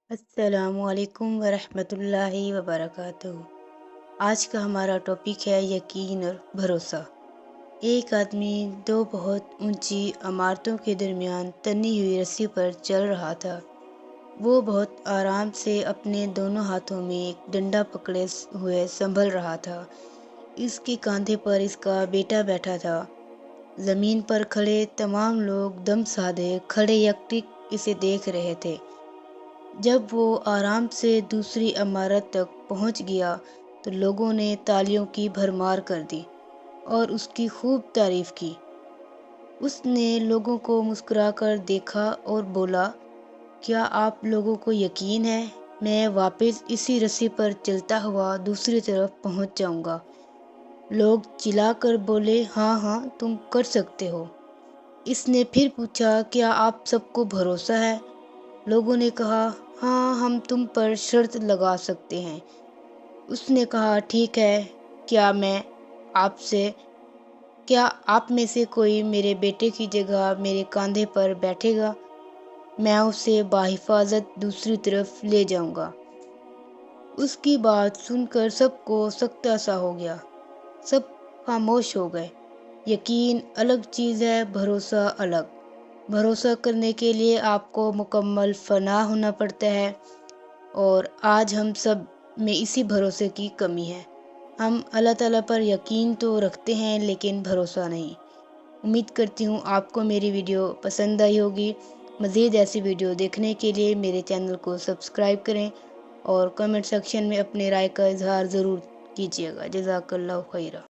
السلام علیکم ورحمۃ اللہ وبرکاتہ۔ آج کا ہمارا ٹاپک ہے یقین اور بھروسہ۔ ایک آدمی دو بہت اونچی عمارتوں کے درمیان تنی ہوئی رسی پر چل رہا تھا۔ وہ بہت آرام سے اپنے دونوں ہاتھوں میں ایک ڈنڈا پکڑے ہوئے سنبھل رہا تھا۔ اس کے کاندھے پر اس کا بیٹا بیٹھا تھا۔ زمین پر کھڑے تمام لوگ دم سادھے کھڑے یکٹک اسے دیکھ رہے تھے۔ جب وہ آرام سے دوسری عمارت تک پہنچ گیا تو لوگوں نے تالیوں کی بھرمار کر دی اور اس کی خوب تعریف کی۔ اس نے لوگوں کو مسکرا کر دیکھا اور بولا، کیا آپ لوگوں کو یقین ہے میں واپس اسی رسی پر چلتا ہوا دوسری طرف پہنچ جاؤں گا؟ لوگ چلا کر بولے، ہاں ہاں تم کر سکتے ہو۔ اس نے پھر پوچھا، کیا آپ سب کو بھروسہ ہے؟ لوگوں نے کہا، ہاں ہم تم پر شرط لگا سکتے ہیں۔ اس نے کہا، ٹھیک ہے، کیا آپ میں سے کوئی میرے بیٹے کی جگہ میرے کاندھے پر بیٹھے گا؟ میں اسے بحفاظت دوسری طرف لے جاؤں گا۔ اس کی بات سن کر سب کو سکتہ سا ہو گیا۔ سب خاموش ہو گئے۔ یقین الگ چیز ہے، بھروسہ الگ۔ بھروسہ کرنے کے لیے آپ کو مکمل فنا ہونا پڑتا ہے، اور آج ہم سب میں اسی بھروسے کی کمی ہے۔ ہم اللہ تعالیٰ پر یقین تو رکھتے ہیں لیکن بھروسہ نہیں۔ امید کرتی ہوں آپ کو میری ویڈیو پسند آئی ہوگی۔ مزید ایسی ویڈیو دیکھنے کے لیے میرے چینل کو سبسکرائب کریں اور کمنٹ سیکشن میں اپنے رائے کا اظہار ضرور کیجیے گا۔ جزاک اللہ خیرہ۔